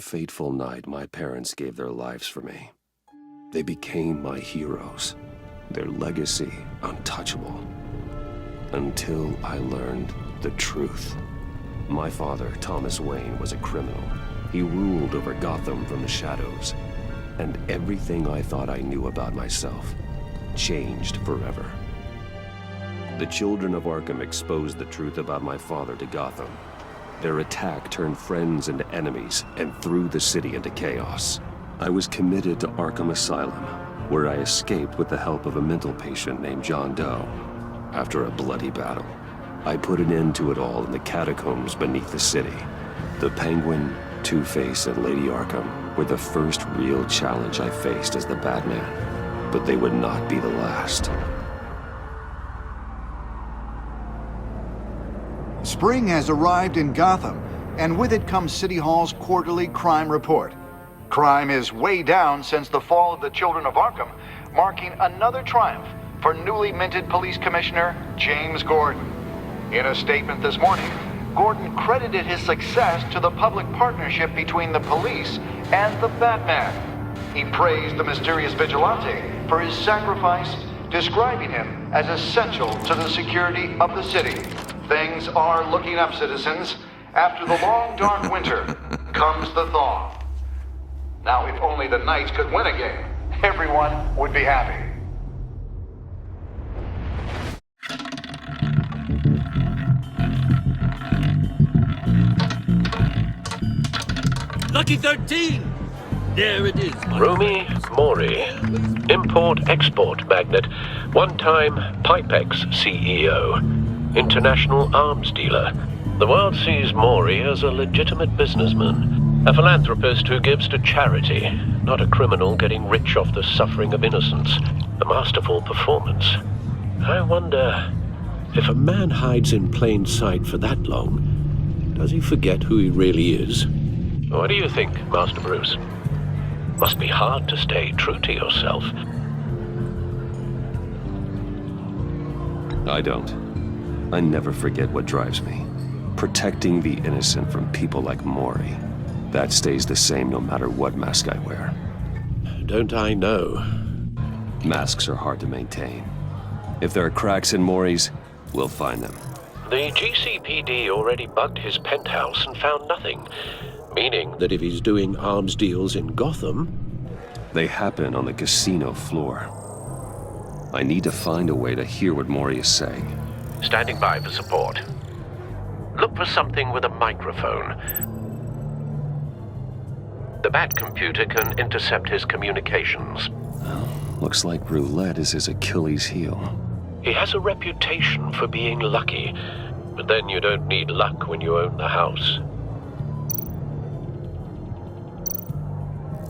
fateful night, my parents gave their lives for me. They became my heroes, their legacy untouchable. Until I learned the truth. My father, Thomas Wayne, was a criminal. He ruled over Gotham from the shadows. And everything I thought I knew about myself changed forever. The children of Arkham exposed the truth about my father to Gotham. Their attack turned friends into enemies and threw the city into chaos. I was committed to Arkham Asylum, where I escaped with the help of a mental patient named John Doe. After a bloody battle, I put an end to it all in the catacombs beneath the city. The Penguin, Two-Face, and Lady Arkham were the first real challenge I faced as the Batman, but they would not be the last. Spring has arrived in Gotham, and with it comes City Hall's quarterly crime report. Crime is way down since the fall of the Children of Arkham, marking another triumph for newly minted Police Commissioner James Gordon. In a statement this morning, Gordon credited his success to the public partnership between the police and the Batman. He praised the mysterious vigilante for his sacrifice, describing him as essential to the security of the city. Things are looking up, citizens. After the long, dark winter comes the thaw. Now, if only the Knights could win a game, everyone would be happy. Lucky 13! There it is. Rumi Mori, import-export magnate, one-time Pipex CEO, international arms dealer. The world sees Mori as a legitimate businessman, a philanthropist who gives to charity, not a criminal getting rich off the suffering of innocence. A masterful performance. I wonder, if a man hides in plain sight for that long, does he forget who he really is? What do you think, Master Bruce? Must be hard to stay true to yourself. I don't. I never forget what drives me. Protecting the innocent from people like Mori. That stays the same no matter what mask I wear. Don't I know? Masks are hard to maintain. If there are cracks in Mori's, we'll find them. The GCPD already bugged his penthouse and found nothing. Meaning that if he's doing arms deals in Gotham... They happen on the casino floor. I need to find a way to hear what Mori is saying. Standing by for support. Look for something with a microphone. The Bat computer can intercept his communications. Well, looks like roulette is his Achilles heel. He has a reputation for being lucky, but then you don't need luck when you own the house.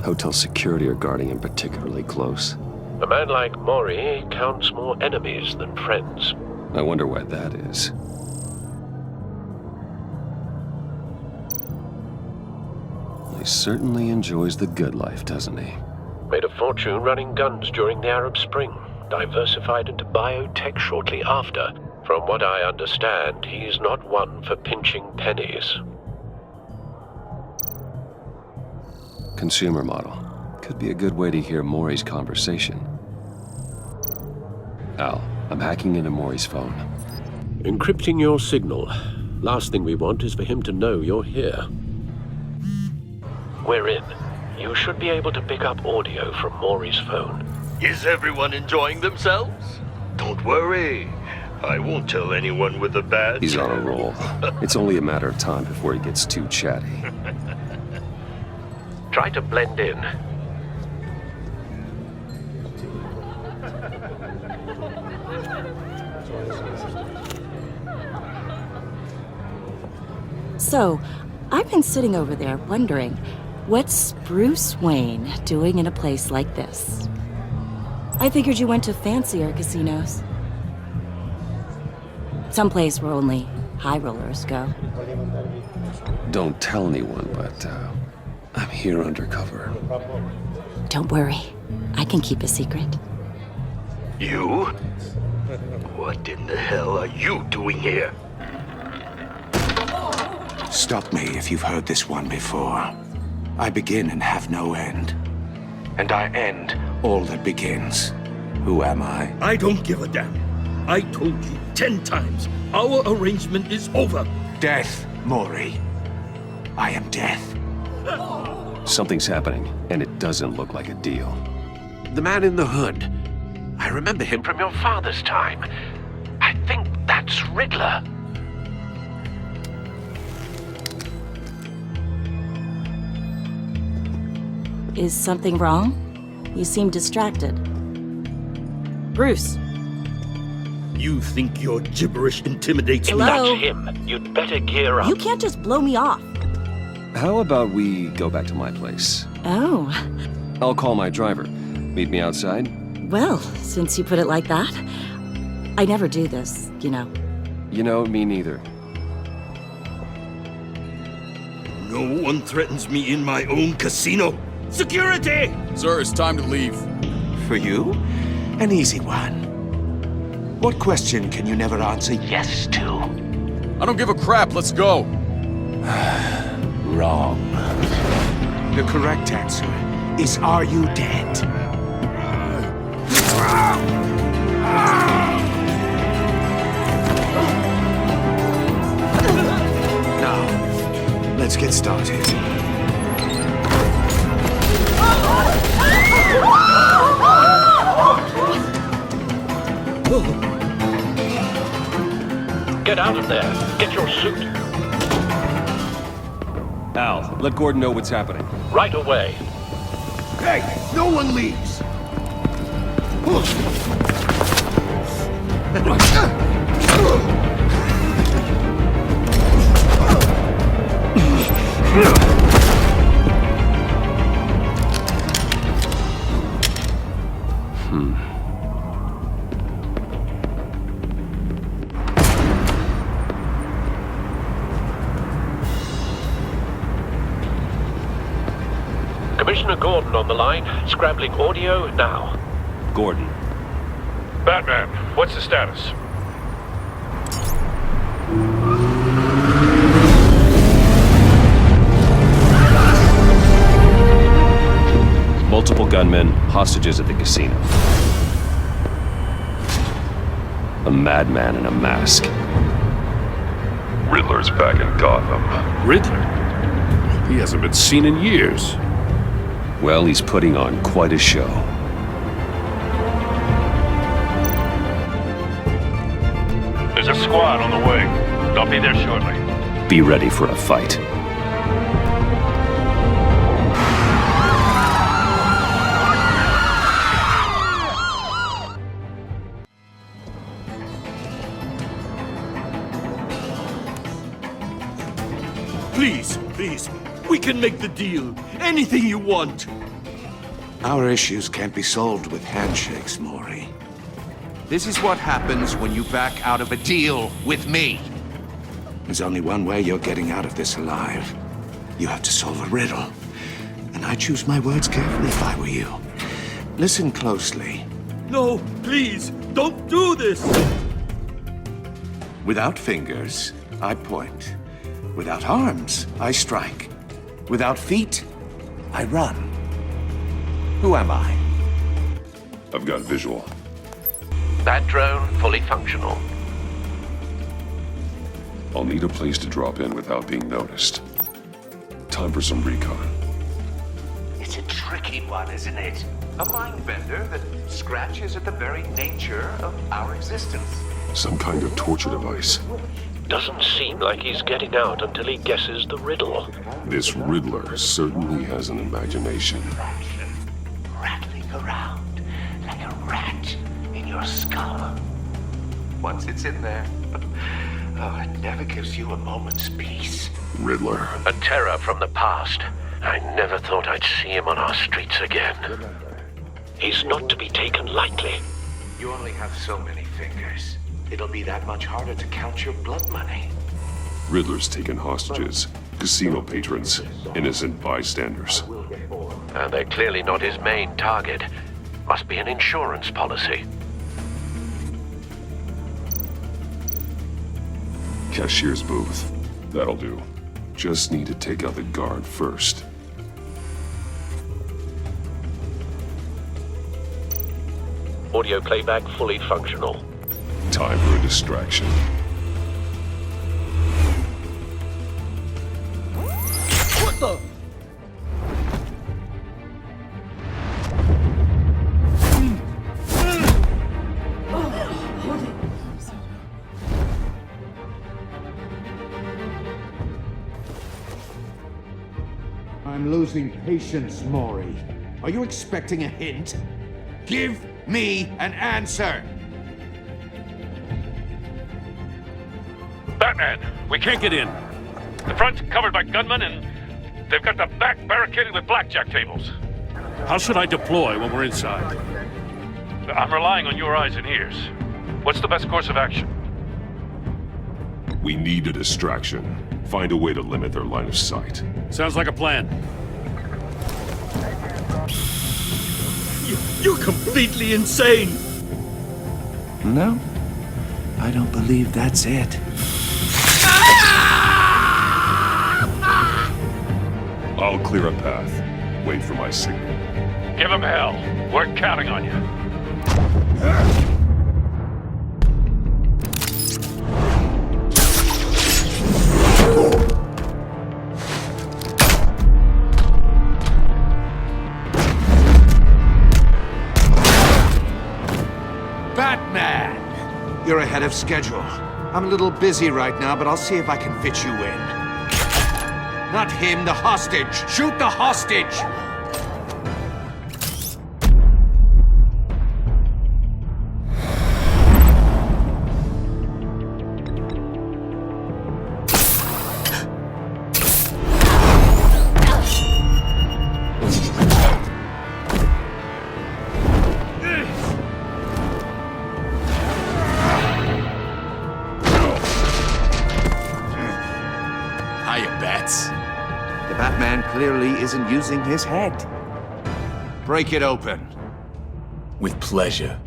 Hotel security are guarding him particularly close. A man like Mori counts more enemies than friends. I wonder why that is. He certainly enjoys the good life, doesn't he? Made a fortune running guns during the Arab Spring. Diversified into biotech shortly after. From what I understand, he's not one for pinching pennies. Consumer model. Could be a good way to hear Mori's conversation. Al, I'm hacking into Mori's phone. Encrypting your signal. Last thing we want is for him to know you're here. We're in. You should be able to pick up audio from Mori's phone. Is everyone enjoying themselves? Don't worry. I won't tell anyone with the badge. He's on a roll. It's only a matter of time before he gets too chatty. Try to blend in. So, I've been sitting over there wondering, what's Bruce Wayne doing in a place like this? I figured you went to fancier casinos. Someplace where only high rollers go. Don't tell anyone, but I'm here undercover. Don't worry. I can keep a secret. You? What in the hell are you doing here? Stop me if you've heard this one before. I begin and have no end. And I end all that begins. Who am I? I don't give a damn. I told you 10 times. Our arrangement is over. Death, Mori. I am death. Something's happening, and it doesn't look like a deal. The man in the hood. I remember him from your father's time. I think that's Riddler. Is something wrong? You seem distracted. Bruce. You think your gibberish intimidates If me? Hello? that's him, you'd better gear up. You can't just blow me off. How about we go back to my place? Oh. I'll call my driver. Meet me outside? Well, since you put it like that, I never do this, you know. You know, me neither. No one threatens me in my own casino. Security! Sir, it's time to leave. For you? An easy one. What question can you never answer yes to? I don't give a crap, let's go. Wrong. The correct answer is, are you dead? Now, let's get started. Get out of there. Get your suit. Al, let Gordon know what's happening. Right away. Hey, no one leaves! Commissioner Gordon on the line. Scrabbling audio now. Gordon. Batman, what's the status? Multiple gunmen, hostages at the casino. A madman in a mask. Riddler's back in Gotham. Riddler? He hasn't been seen in years. Well, he's putting on quite a show. There's a squad on the way. They'll be there shortly. Be ready for a fight. Please, please. We can make the deal. Anything you want. Our issues can't be solved with handshakes, Mori. This is what happens when you back out of a deal with me. There's only one way you're getting out of this alive. You have to solve a riddle. And I choose my words carefully if I were you. Listen closely. No, please, don't do this. Without fingers, I point. Without arms, I strike. Without feet, I run. Who am I? I've got visual. That drone fully functional. I'll need a place to drop in without being noticed. Time for some recon. It's a tricky one, isn't it? A mind bender that scratches at the very nature of our existence. Some kind of torture device. Doesn't seem like he's getting out until he guesses the riddle. This Riddler certainly has an imagination. Rattling around like a rat in your skull. Once it's in there, oh, it never gives you a moment's peace. Riddler. A terror from the past. I never thought I'd see him on our streets again. He's not to be taken lightly. You only have so many fingers. It'll be that much harder to count your blood money. Riddler's taken hostages. Casino patrons. Innocent bystanders. And they're clearly not his main target. Must be an insurance policy. Cashier's booth. That'll do. Just need to take out the guard first. Audio playback fully functional. Time for a distraction. What the? I'm losing patience, Maury. Are you expecting a hint? Give me an answer! Batman, we can't get in. The front's covered by gunmen, and they've got the back barricaded with blackjack tables. How should I deploy when we're inside? I'm relying on your eyes and ears. What's the best course of action? We need a distraction. Find a way to limit their line of sight. Sounds like a plan. You're completely insane! No, I don't believe that's it. I'll clear a path. Wait for my signal. Give them hell. We're counting on you. Batman! You're ahead of schedule. I'm a little busy right now, but I'll see if I can fit you in. Not him, the hostage! Shoot the hostage! The Batman clearly isn't using his head. Break it open. With pleasure.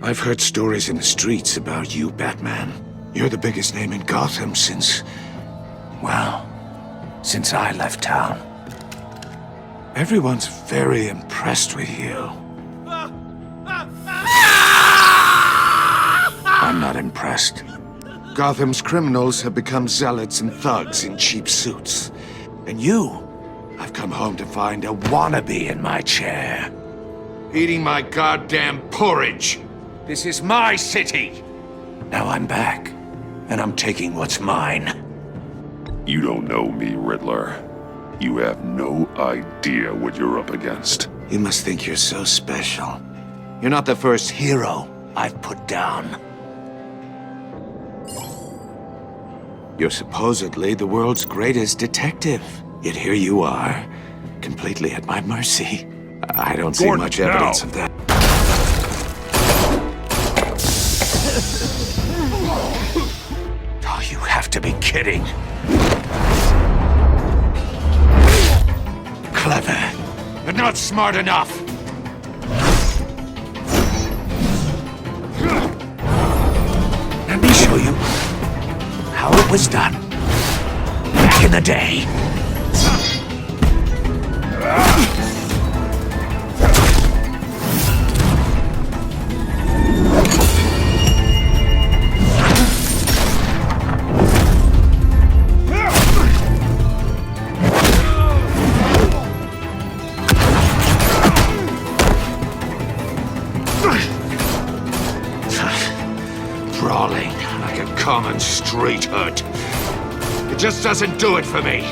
I've heard stories in the streets about you, Batman. You're the biggest name in Gotham since... well, since I left town. Everyone's very impressed with you. I'm not impressed. Gotham's criminals have become zealots and thugs in cheap suits. And you, I've come home to find a wannabe in my chair. Eating my goddamn porridge. This is my city. Now I'm back, and I'm taking what's mine. You don't know me, Riddler. You have no idea what you're up against. You must think you're so special. You're not the first hero I've put down. You're supposedly the world's greatest detective. Yet here you are, completely at my mercy. I don't see much evidence of that. Oh, you have to be kidding. Clever, but not smart enough. Let me show you how it was done back in the day. Brawling like a common street hood. It just doesn't do it for me.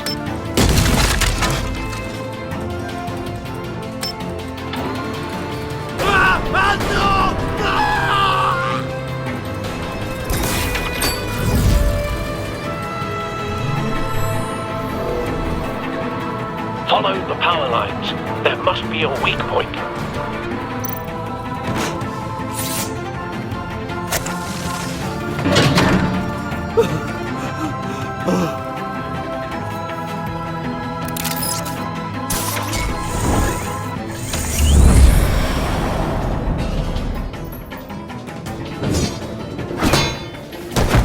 Follow the power lines. There must be a weak point.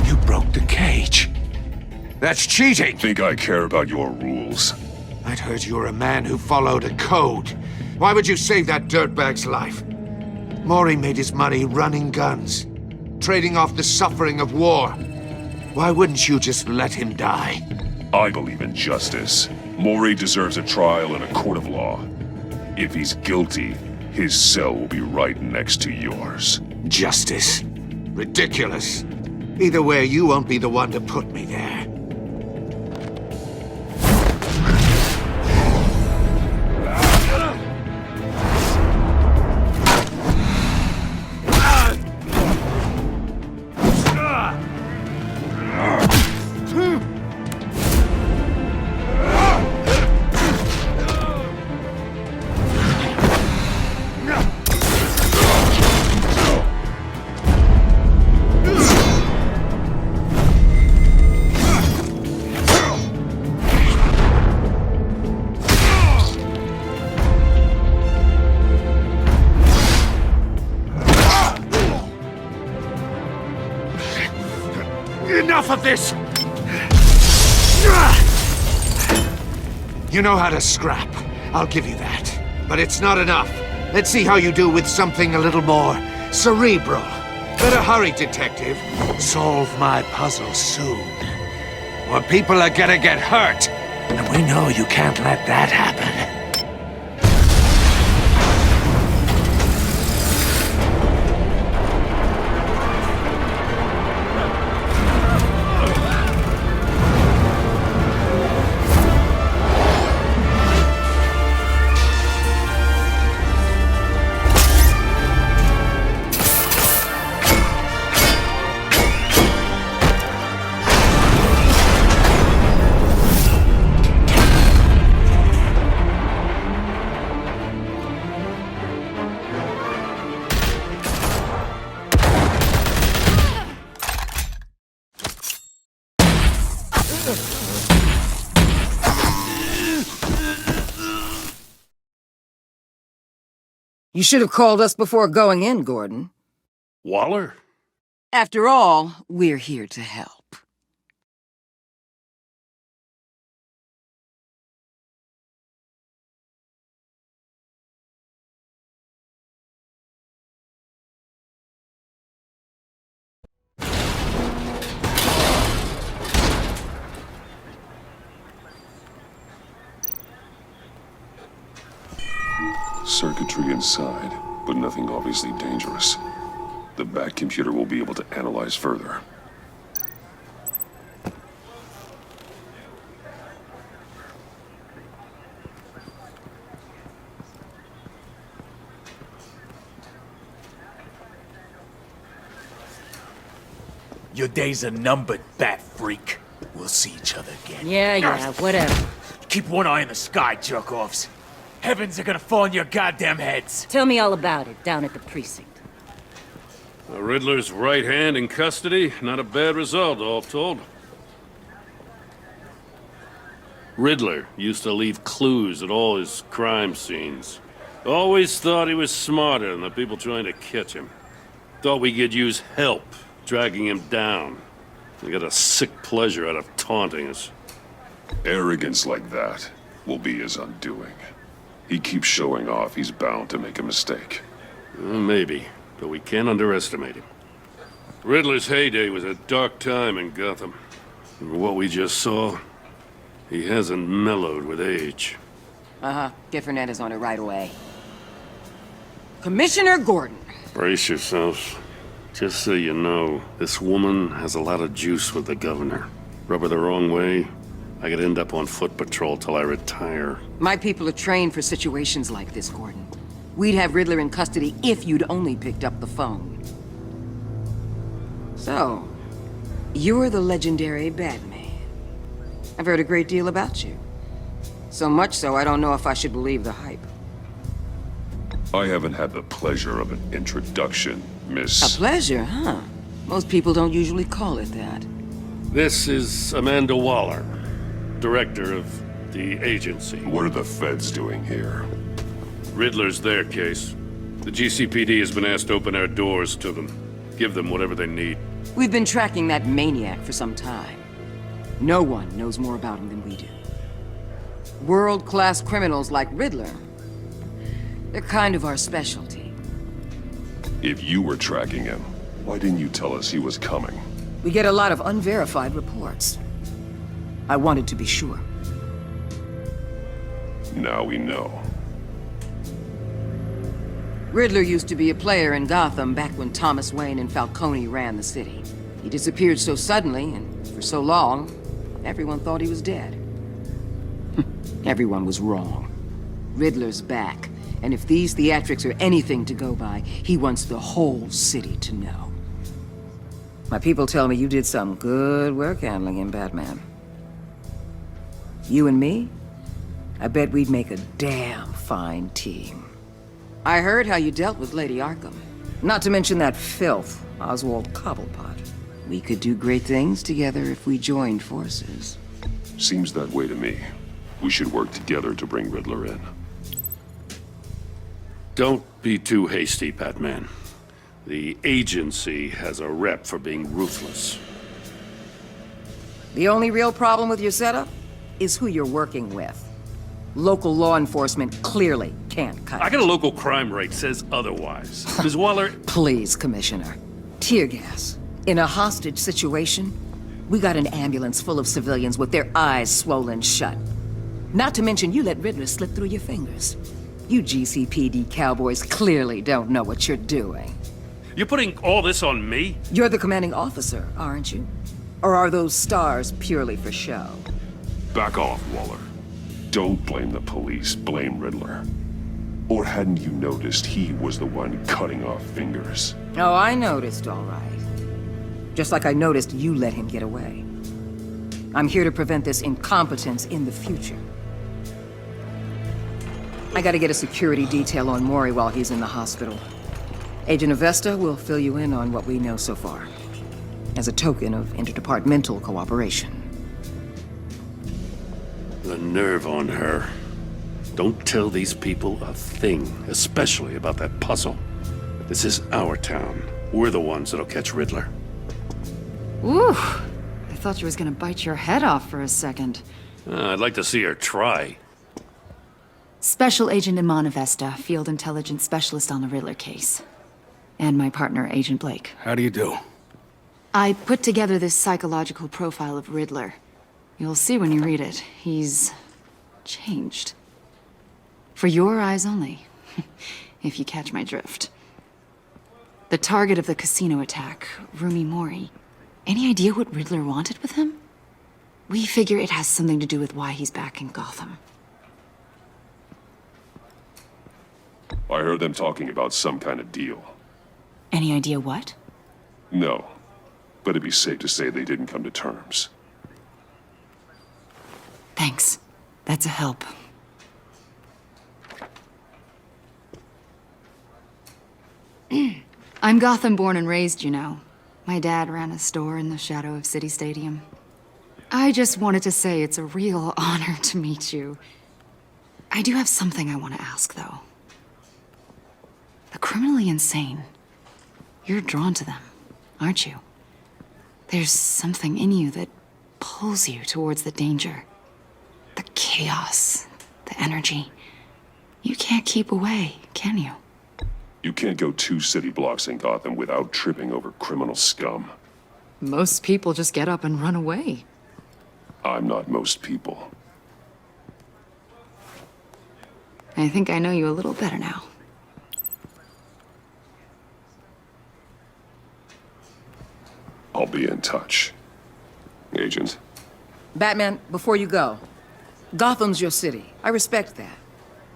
You broke the cage. That's cheating! Think I care about your rules? I'd heard you were a man who followed a code. Why would you save that dirtbag's life? Maury made his money running guns, trading off the suffering of war. Why wouldn't you just let him die? I believe in justice. Maury deserves a trial in a court of law. If he's guilty, his cell will be right next to yours. Justice? Ridiculous. Either way, you won't be the one to put me there. Enough of this! You know how to scrap. I'll give you that. But it's not enough. Let's see how you do with something a little more cerebral. Better hurry, detective. Solve my puzzle soon. Or people are gonna get hurt. And we know you can't let that happen. You should have called us before going in, Gordon. Waller? After all, we're here to help. Circuitry inside, but nothing obviously dangerous. The back computer will be able to analyze further. Your days are numbered, bat freak. We'll see each other again. Yeah, whatever. Keep one eye in the sky, jerk-offs. Heavens are gonna fall on your goddamn heads. Tell me all about it down at the precinct. The Riddler's right hand in custody. Not a bad result, all told. Riddler used to leave clues at all his crime scenes. Always thought he was smarter than the people trying to catch him. Thought we could use help dragging him down. He got a sick pleasure out of taunting us. Arrogance like that will be his undoing. He keeps showing off, he's bound to make a mistake. Maybe, but we can't underestimate him. Riddler's heyday was a dark time in Gotham. And what we just saw, he hasn't mellowed with age. Get Fernandez on it right away. Commissioner Gordon. Brace yourselves. Just so you know, this woman has a lot of juice with the governor. Rub her the wrong way, I could end up on foot patrol till I retire. My people are trained for situations like this, Gordon. We'd have Riddler in custody if you'd only picked up the phone. So, you're the legendary Batman. I've heard a great deal about you. So much so, I don't know if I should believe the hype. I haven't had the pleasure of an introduction, Miss... A pleasure, huh? Most people don't usually call it that. This is Amanda Waller, director of the agency. What are the feds doing here? Riddler's their case. The GCPD has been asked to open our doors to them. Give them whatever they need. We've been tracking that maniac for some time. No one knows more about him than we do. World-class criminals like Riddler. They're kind of our specialty. If you were tracking him, why didn't you tell us he was coming? We get a lot of unverified reports. I wanted to be sure. Now we know. Riddler used to be a player in Gotham back when Thomas Wayne and Falcone ran the city. He disappeared so suddenly and for so long, everyone thought he was dead. Everyone was wrong. Riddler's back, and if these theatrics are anything to go by, he wants the whole city to know. My people tell me you did some good work handling him, Batman. You and me? I bet we'd make a damn fine team. I heard how you dealt with Lady Arkham. Not to mention that filth, Oswald Cobblepot. We could do great things together if we joined forces. Seems that way to me. We should work together to bring Riddler in. Don't be too hasty, Batman. The agency has a rep for being ruthless. The only real problem with your setup is who you're working with. Local law enforcement clearly can't cut I got a local crime rate says otherwise. Ms. Waller... Please, Commissioner. Tear gas. In a hostage situation, we got an ambulance full of civilians with their eyes swollen shut. Not to mention you let Riddler slip through your fingers. You GCPD cowboys clearly don't know what you're doing. You're putting all this on me? You're the commanding officer, aren't you? Or are those stars purely for show? Back off, Waller. Don't blame the police, blame Riddler. Or hadn't you noticed he was the one cutting off fingers? Oh, I noticed, all right. Just like I noticed you let him get away. I'm here to prevent this incompetence in the future. I gotta get a security detail on Mori while he's in the hospital. Agent Avesta will fill you in on what we know so far, as a token of interdepartmental cooperation. The nerve on her. Don't tell these people a thing, especially about that puzzle. This is our town. We're the ones that'll catch Riddler. Ooh, I thought you was gonna bite your head off for a second. I'd like to see her try. Special Agent Iman Avesta, Field Intelligence Specialist on the Riddler case. And my partner, Agent Blake. How do you do? I put together this psychological profile of Riddler. You'll see when you read it. He's changed. For your eyes only, if you catch my drift. The target of the casino attack, Rumi Mori. Any idea what Riddler wanted with him? We figure it has something to do with why he's back in Gotham. I heard them talking about some kind of deal. Any idea what? No, but it'd be safe to say they didn't come to terms. Thanks. That's a help. I'm Gotham born and raised, you know. My dad ran a store in the shadow of City Stadium. I just wanted to say it's a real honor to meet you. I do have something I want to ask, though. The criminally insane. You're drawn to them, aren't you? There's something in you that pulls you towards the danger. The chaos, the energy. You can't keep away, can you? You can't go 2 city blocks in Gotham without tripping over criminal scum. Most people just get up and run away. I'm not most people. I think I know you a little better now. I'll be in touch. Agent. Batman, before you go, Gotham's your city. I respect that.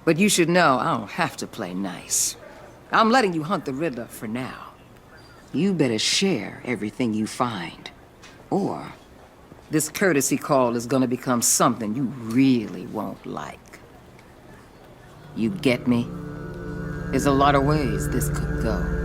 But you should know I don't have to play nice. I'm letting you hunt the Riddler for now. You better share everything you find. Or This courtesy call is gonna become something you really won't like. You get me? There's a lot of ways this could go.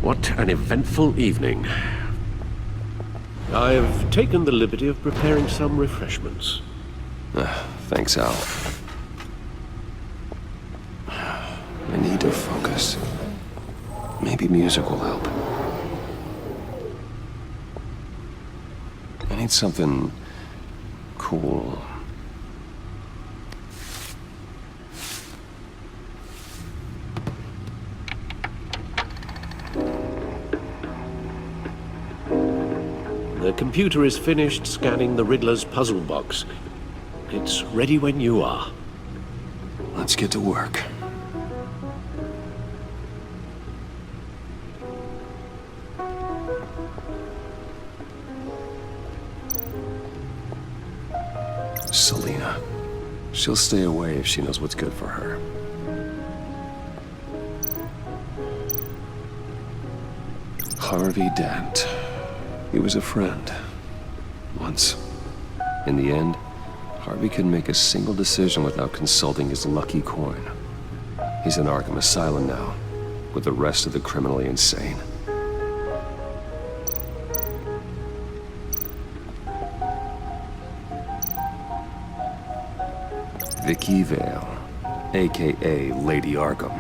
What an eventful evening. I've taken the liberty of preparing some refreshments. Thanks, Al. I need to focus. Maybe music will help. I need something cool. The computer is finished scanning the Riddler's puzzle box. It's ready when you are. Let's get to work. Selina. She'll stay away if she knows what's good for her. Harvey Dent. He was a friend. Once. In the end, Harvey couldn't make a single decision without consulting his lucky coin. He's in Arkham Asylum now, with the rest of the criminally insane. Vicky Vale, aka Lady Arkham.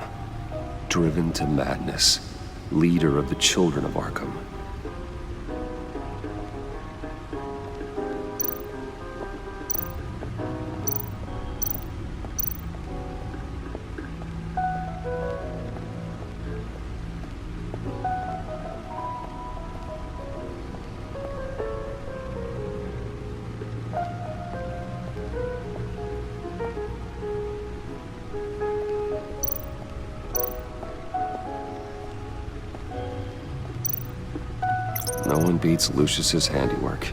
Driven to madness. Leader of the Children of Arkham. No one beats Lucius's handiwork.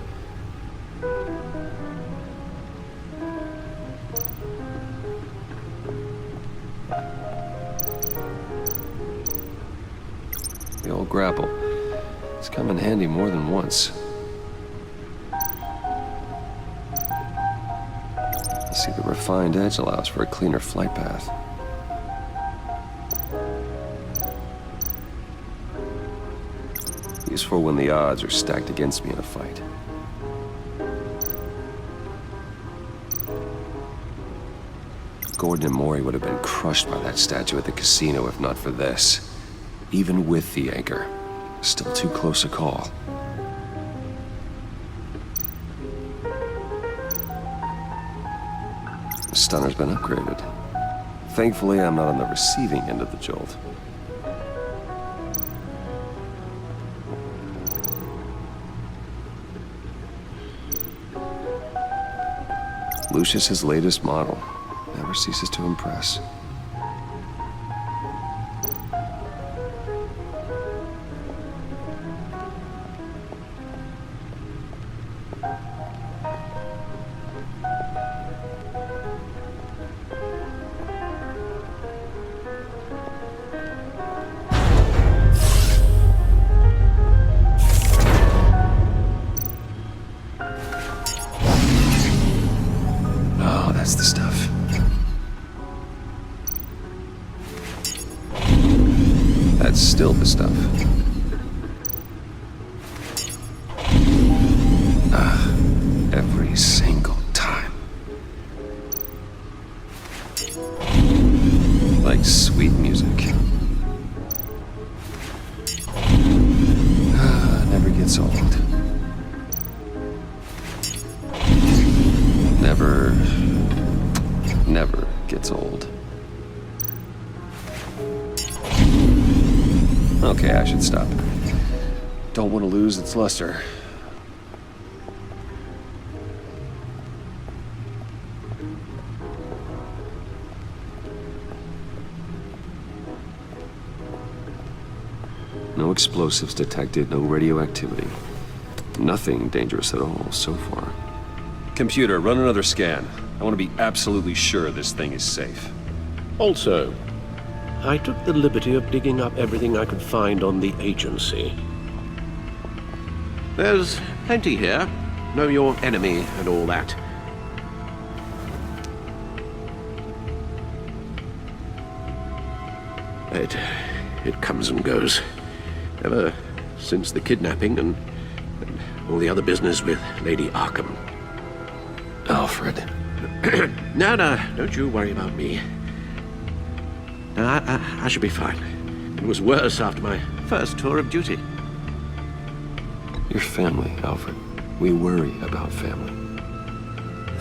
The old grapple. It's come in handy more than once. See, the refined edge allows for a cleaner flight path. Useful when the odds are stacked against me in a fight. Gordon and Maury would have been crushed by that statue at the casino if not for this. Even with the anchor, still too close a call. The stunner's been upgraded. Thankfully, I'm not on the receiving end of the jolt. Lucius's latest model never ceases to impress. That's the stuff. That's still the stuff. Every single time. Like sweet music. Never gets old. Never gets old. Okay, I should stop. Don't want to lose its luster. No explosives detected, no radioactivity. Nothing dangerous at all so far. Computer, run another scan. I want to be absolutely sure this thing is safe. Also, I took the liberty of digging up everything I could find on the agency. There's plenty here. Know your enemy and all that. It comes and goes. Ever since the kidnapping and all the other business with Lady Arkham. Alfred. No, don't you worry about me. I should be fine. It was worse after my first tour of duty. Your family, Alfred. We worry about family.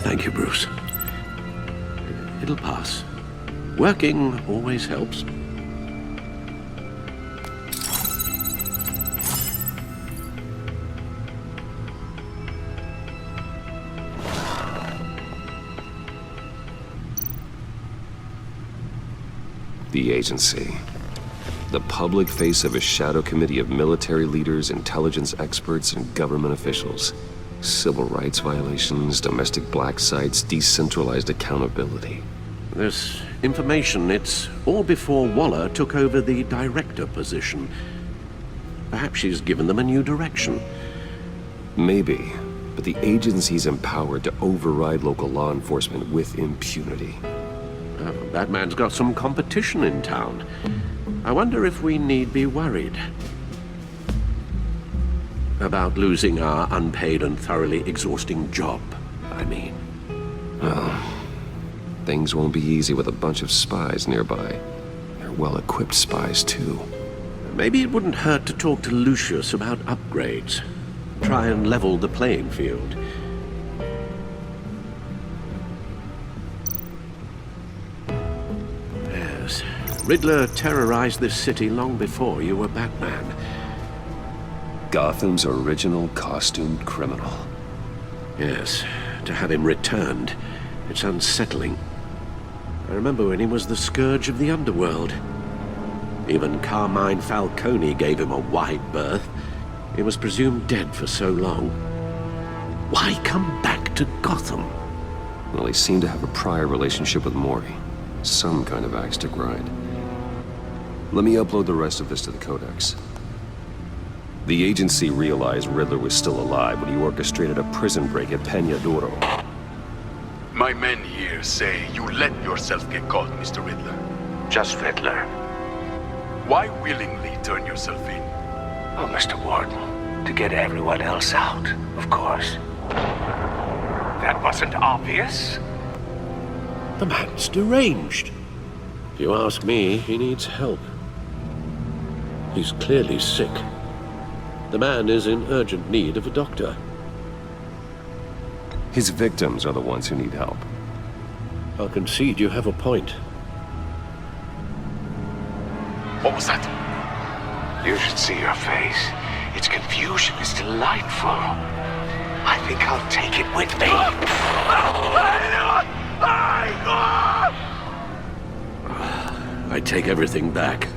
Thank you, Bruce. It'll pass. Working always helps. The agency. The public face of a shadow committee of military leaders, intelligence experts, and government officials. Civil rights violations, domestic black sites, decentralized accountability. This information, it's all before Waller took over the director position. Perhaps she's given them a new direction. Maybe, but the agency's empowered to override local law enforcement with impunity. Oh, that man's got some competition in town. I wonder if we need be worried about losing our unpaid and thoroughly exhausting job, I mean. Well, things won't be easy with a bunch of spies nearby. They're well-equipped spies, too. Maybe it wouldn't hurt to talk to Lucius about upgrades. Try and level the playing field. Yes, Riddler terrorized this city long before you were Batman. Gotham's original costumed criminal. Yes, to have him returned, it's unsettling. I remember when he was the scourge of the underworld. Even Carmine Falcone gave him a wide berth. He was presumed dead for so long. Why come back to Gotham? Well, he seemed to have a prior relationship with Mori. Some kind of axe to grind. Let me upload the rest of this to the Codex. The agency realized Riddler was still alive when he orchestrated a prison break at Peñadoro. My men here say you let yourself get caught, Mr. Riddler. Just Riddler. Why willingly turn yourself in? Oh, Mr. Warden, to get everyone else out, of course. That wasn't obvious. The man's deranged. If you ask me, he needs help. He's clearly sick. The man is in urgent need of a doctor. His victims are the ones who need help. I'll concede you have a point. What was that? You should see your face. Its confusion is delightful. I think I'll take it with me. I take everything back.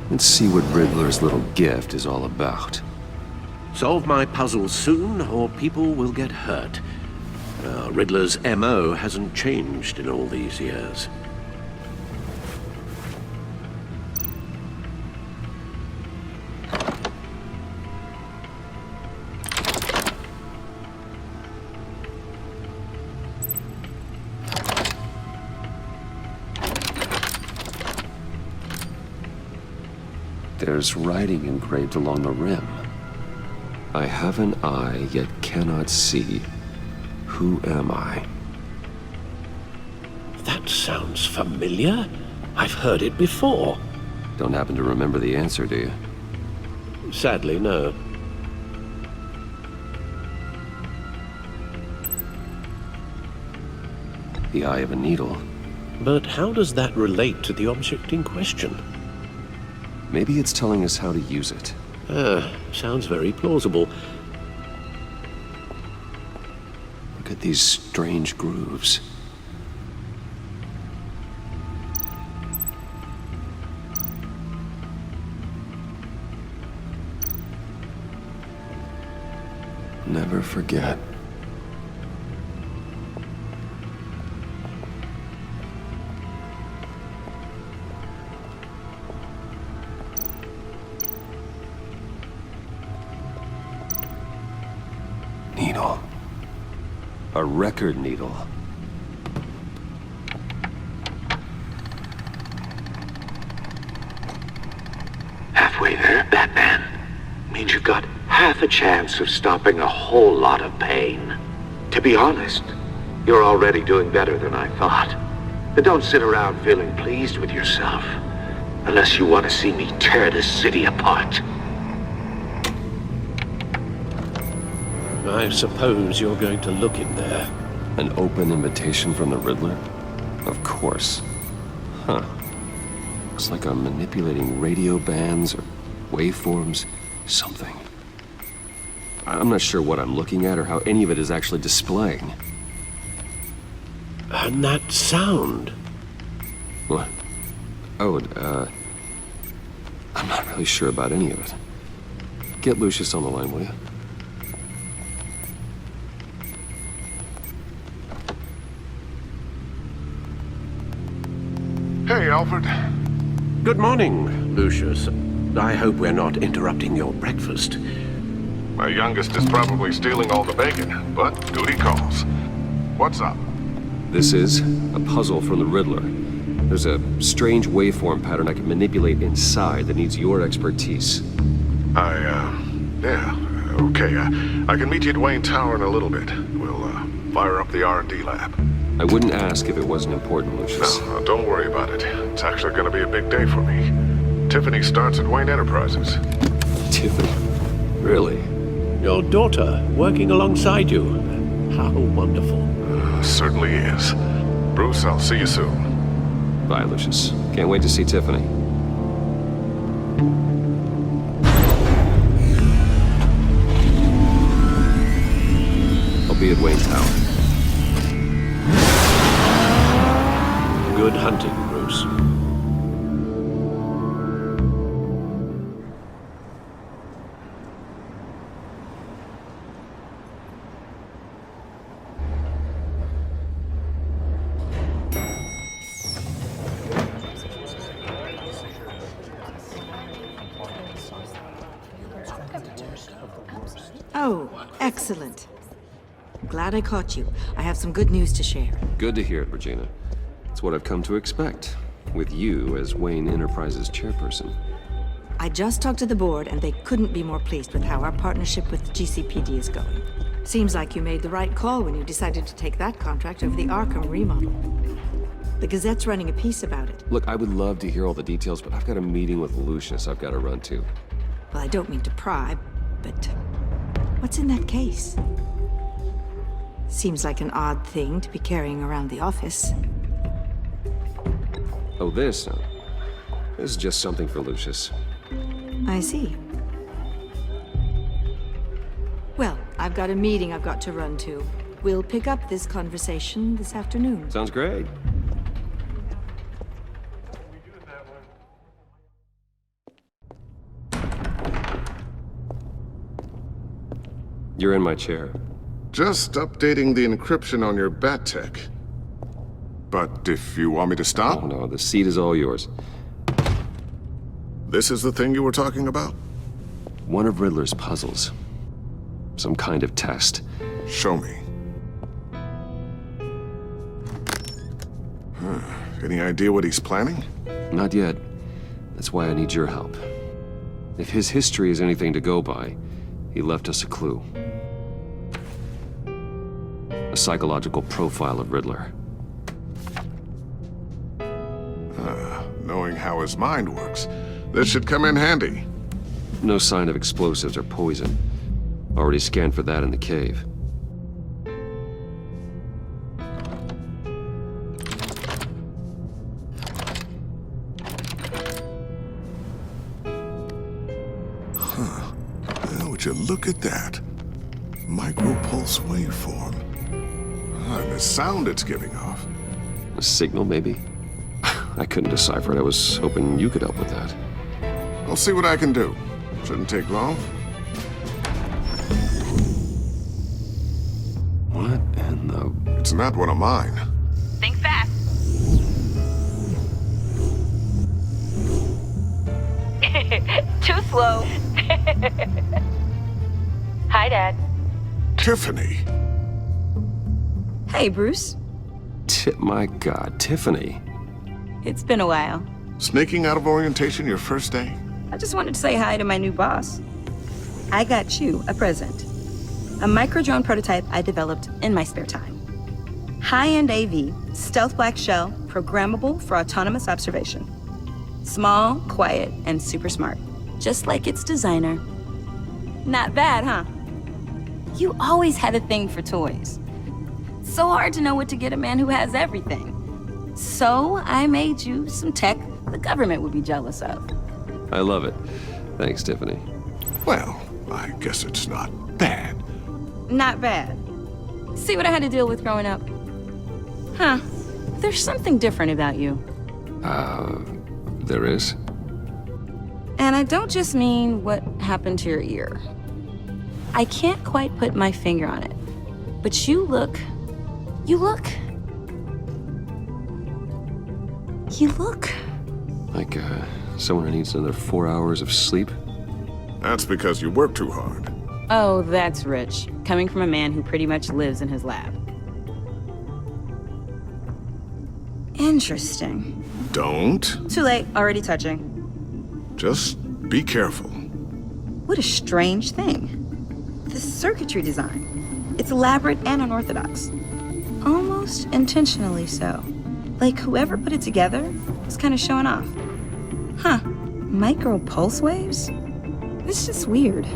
Let's see what Riddler's little gift is all about. Solve my puzzle soon, or people will get hurt. Riddler's MO hasn't changed in all these years. There's writing engraved along the rim. I have an eye, yet cannot see. Who am I? That sounds familiar. I've heard it before. Don't happen to remember the answer, do you? Sadly, no. The eye of a needle. But how does that relate to the object in question? Maybe it's telling us how to use it. Sounds very plausible. Look at these strange grooves. Never forget. Needle. A record needle. Halfway there, Batman. Means you've got half a chance of stopping a whole lot of pain. To be honest, you're already doing better than I thought. But don't sit around feeling pleased with yourself. Unless you want to see me tear this city apart. I suppose you're going to look in there. An open invitation from the Riddler? Of course. Huh. Looks like I'm manipulating radio bands or waveforms. Something. I'm not sure what I'm looking at or how any of it is actually displaying. And that sound. What? Oh, I'm not really sure about any of it. Get Lucius on the line, will you? Hey, Alfred. Good morning, Lucius. I hope we're not interrupting your breakfast. My youngest is probably stealing all the bacon, but duty calls. What's up? This is a puzzle from the Riddler. There's a strange waveform pattern I can manipulate inside that needs your expertise. Okay. I can meet you at Wayne Tower in a little bit. We'll, fire up the R&D lab. I wouldn't ask if it wasn't important, Lucius. No, don't worry about it. It's actually gonna be a big day for me. Tiffany starts at Wayne Enterprises. Tiffany? Really? Your daughter, working alongside you. How wonderful. Certainly is. Bruce, I'll see you soon. Bye, Lucius. Can't wait to see Tiffany. I'll be at Wayne Tower. Good hunting, Bruce. Oh, excellent. I'm glad I caught you. I have some good news to share. Good to hear it, Regina. It's what I've come to expect, with you as Wayne Enterprises chairperson. I just talked to the board, and they couldn't be more pleased with how our partnership with GCPD is going. Seems like you made the right call when you decided to take that contract over the Arkham remodel. The Gazette's running a piece about it. Look, I would love to hear all the details, but I've got a meeting with Lucius I've got to run to. Well, I don't mean to pry, but what's in that case? Seems like an odd thing to be carrying around the office. Oh, this? This is just something for Lucius. I see. Well, I've got a meeting I've got to run to. We'll pick up this conversation this afternoon. Sounds great. You're in my chair. Just updating the encryption on your bat tech. But if you want me to stop... Oh, no, the seat is all yours. This is the thing you were talking about? One of Riddler's puzzles. Some kind of test. Show me. Any idea what he's planning? Not yet. That's why I need your help. If his history is anything to go by, he left us a clue. A psychological profile of Riddler. Knowing how his mind works, this should come in handy. No sign of explosives or poison. Already scanned for that in the cave. Well, would you look at that? Micropulse waveform. And the sound it's giving off. A signal, maybe? I couldn't decipher it. I was hoping you could help with that. I'll see what I can do. Shouldn't take long. What in the... It's not one of mine. Think fast. Too slow. Hi, Dad. Tiffany. Hey, Bruce. My God, Tiffany. It's been a while. Sneaking out of orientation your first day? I just wanted to say hi to my new boss. I got you a present. A micro-drone prototype I developed in my spare time. High-end AV, stealth black shell, programmable for autonomous observation. Small, quiet, and super smart. Just like its designer. Not bad, huh? You always had a thing for toys. So hard to know what to get a man who has everything. So I made you some tech the government would be jealous of. I love it. Thanks, Tiffany. Well, I guess it's not bad. Not bad. See what I had to deal with growing up? Huh. There's something different about you. There is? And I don't just mean what happened to your ear. I can't quite put my finger on it. But you look... Like, someone who needs another 4 hours of sleep? That's because you work too hard. Oh, that's rich. Coming from a man who pretty much lives in his lab. Interesting. Don't. Too late, already touching. Just be careful. What a strange thing. The circuitry design. It's elaborate and unorthodox. Almost intentionally so. Like whoever put it together was kind of showing off. Huh. Micro pulse waves? This is just weird.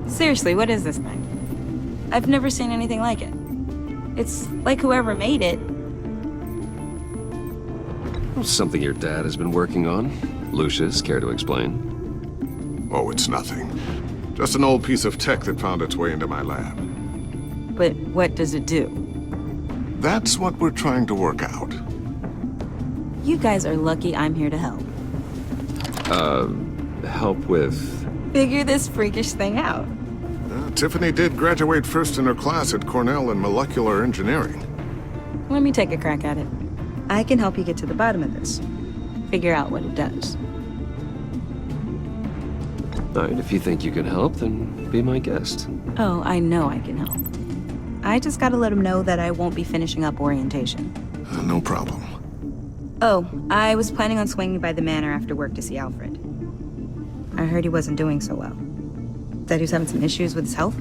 Seriously, what is this thing? I've never seen anything like it. It's like whoever made it. Something your dad has been working on. Lucius, care to explain? Oh, it's nothing. Just an old piece of tech that found its way into my lab. But what does it do? That's what we're trying to work out. You guys are lucky I'm here to help. Help with... Figure this freakish thing out. Tiffany did graduate first in her class at Cornell in molecular engineering. Let me take a crack at it. I can help you get to the bottom of this. Figure out what it does. All right, if you think you can help, then be my guest. Oh, I know I can help. I just gotta let him know that I won't be finishing up orientation. No problem. Oh, I was planning on swinging by the manor after work to see Alfred. I heard he wasn't doing so well. That he was having some issues with his health?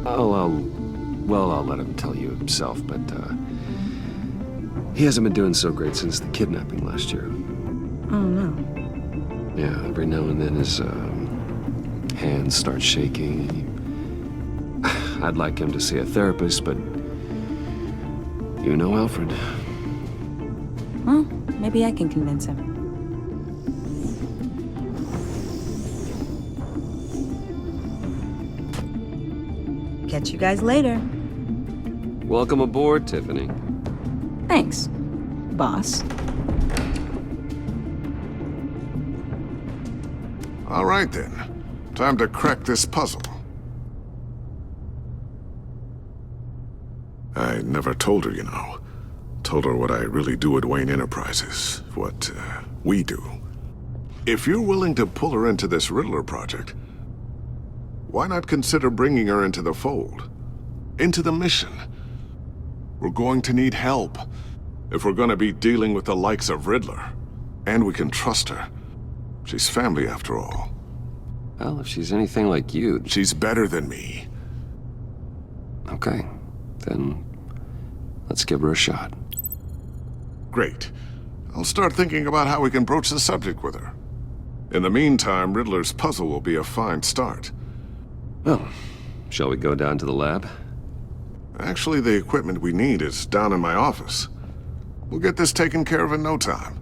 I'll let him tell you himself, but, he hasn't been doing so great since the kidnapping last year. Oh, no. Yeah, every now and then his, hands start shaking. I'd like him to see a therapist, but you know Alfred. Well, maybe I can convince him. Catch you guys later. Welcome aboard, Tiffany. Thanks, boss. All right, then. Time to crack this puzzle. I never told her, you know. Told her what I really do at Wayne Enterprises. What, we do. If you're willing to pull her into this Riddler project, why not consider bringing her into the fold? Into the mission? We're going to need help if we're gonna be dealing with the likes of Riddler. And we can trust her. She's family after all. Well, if she's anything like you... She's better than me. Okay, then let's give her a shot. Great. I'll start thinking about how we can broach the subject with her. In the meantime, Riddler's puzzle will be a fine start. Well, shall we go down to the lab? Actually, the equipment we need is down in my office. We'll get this taken care of in no time.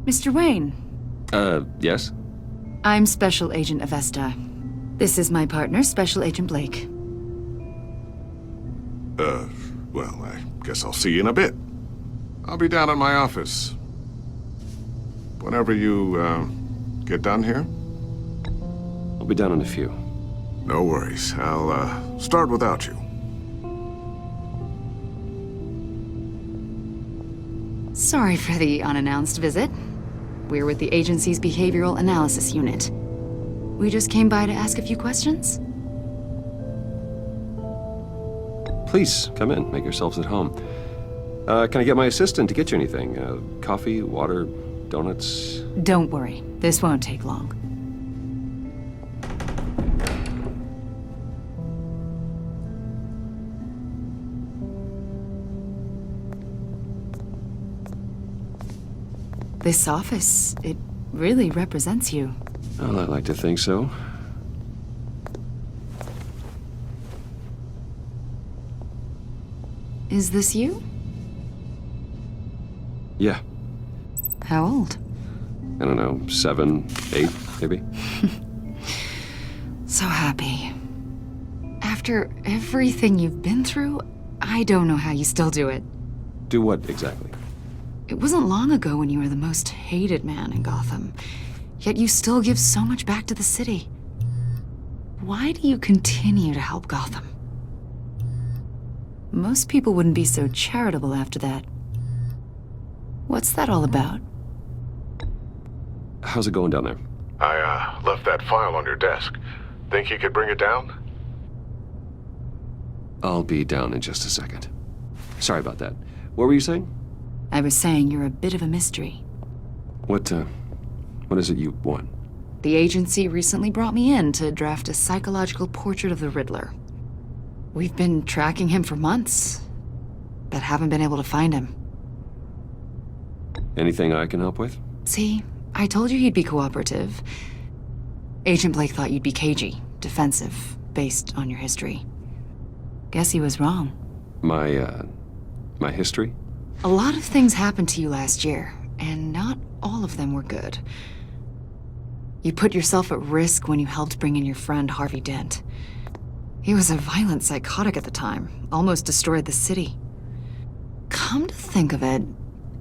Mr. Wayne. Yes? I'm Special Agent Avesta. This is my partner, Special Agent Blake. Well, I guess I'll see you in a bit. I'll be down in my office. Whenever you, get done here? I'll be down in a few. No worries. I'll, start without you. Sorry for the unannounced visit. We're with the agency's Behavioral Analysis Unit. We just came by to ask a few questions. Please, come in. Make yourselves at home. Can I get my assistant to get you anything? Coffee, water, donuts? Don't worry. This won't take long. This office, it really represents you. Well, I'd like to think so. Is this you? Yeah. How old? I don't know, 7, 8, maybe? So happy. After everything you've been through, I don't know how you still do it. Do what exactly? It wasn't long ago when you were the most hated man in Gotham, yet you still give so much back to the city. Why do you continue to help Gotham? Most people wouldn't be so charitable after that. What's that all about? How's it going down there? I, left that file on your desk. Think you could bring it down? I'll be down in just a second. Sorry about that. What were you saying? I was saying you're a bit of a mystery. What is it you want? The agency recently brought me in to draft a psychological portrait of the Riddler. We've been tracking him for months, but haven't been able to find him. Anything I can help with? See, I told you he'd be cooperative. Agent Blake thought you'd be cagey, defensive, based on your history. Guess he was wrong. My history? A lot of things happened to you last year, and not all of them were good. You put yourself at risk when you helped bring in your friend Harvey Dent. He was a violent psychotic at the time, almost destroyed the city. Come to think of it,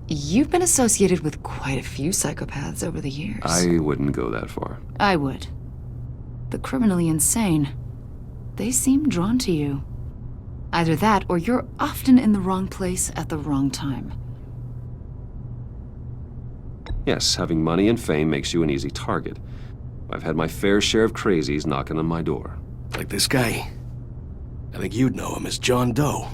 you've been associated with quite a few psychopaths over the years. I wouldn't go that far. I would. The criminally insane, they seem drawn to you. Either that, or you're often in the wrong place at the wrong time. Yes, having money and fame makes you an easy target. I've had my fair share of crazies knocking on my door. Like this guy. I think you'd know him as John Doe.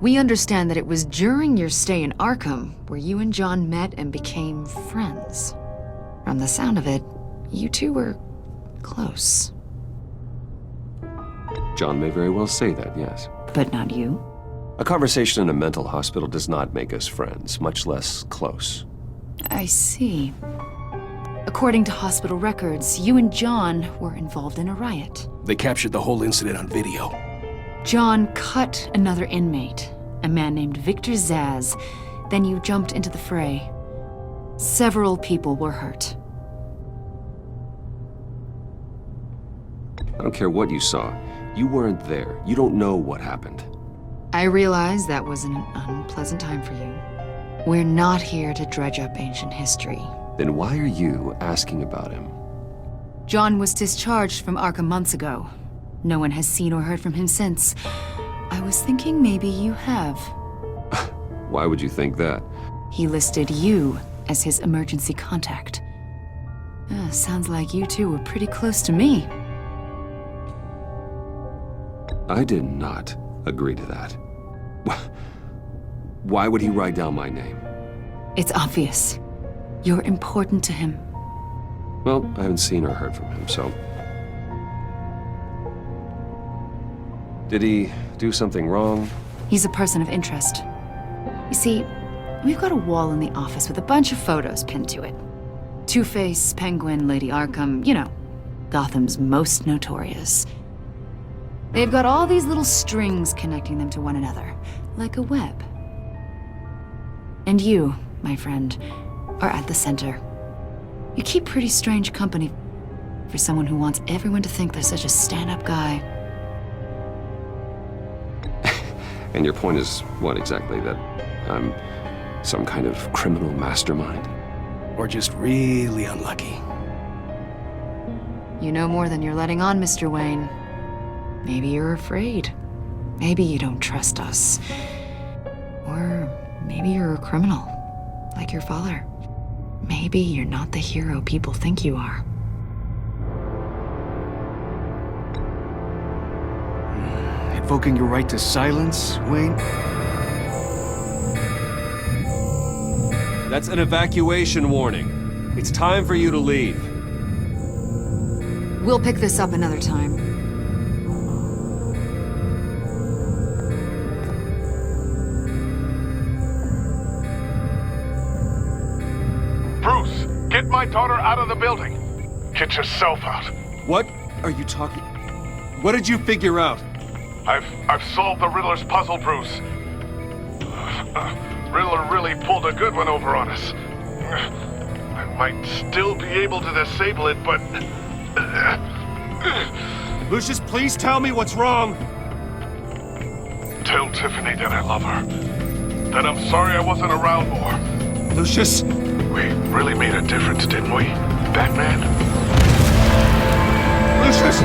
We understand that it was during your stay in Arkham where you and John met and became friends. From the sound of it, you two were close. John may very well say that, yes. But not you? A conversation in a mental hospital does not make us friends, much less close. I see. According to hospital records, you and John were involved in a riot. They captured the whole incident on video. John cut another inmate, a man named Victor Zaz. Then you jumped into the fray. Several people were hurt. I don't care what you saw. You weren't there. You don't know what happened. I realize that was an unpleasant time for you. We're not here to dredge up ancient history. Then why are you asking about him? John was discharged from Arkham months ago. No one has seen or heard from him since. I was thinking maybe you have. Why would you think that? He listed you as his emergency contact. Sounds like you two were pretty close to me. I did not agree to that. Why would he write down my name? It's obvious. You're important to him. Well, I haven't seen or heard from him, so... Did he do something wrong? He's a person of interest. You see, we've got a wall in the office with a bunch of photos pinned to it. Two-Face, Penguin, Lady Arkham, you know, Gotham's most notorious. They've got all these little strings connecting them to one another, like a web. And you, my friend, are at the center. You keep pretty strange company for someone who wants everyone to think they're such a stand-up guy. And your point is what exactly? That I'm some kind of criminal mastermind? Or just really unlucky? You know more than you're letting on, Mr. Wayne. Maybe you're afraid. Maybe you don't trust us. Or maybe you're a criminal, like your father. Maybe you're not the hero people think you are. Invoking your right to silence, Wayne? That's an evacuation warning. It's time for you to leave. We'll pick this up another time. Bruce, get my daughter out of the building. Get yourself out. What are you talking... What did you figure out? I've solved the Riddler's puzzle, Bruce. Riddler really pulled a good one over on us. I might still be able to disable it, but... Lucius, please tell me what's wrong. Tell Tiffany that I love her. That I'm sorry I wasn't around more. Lucius! We really made a difference, didn't we, Batman? Lucius!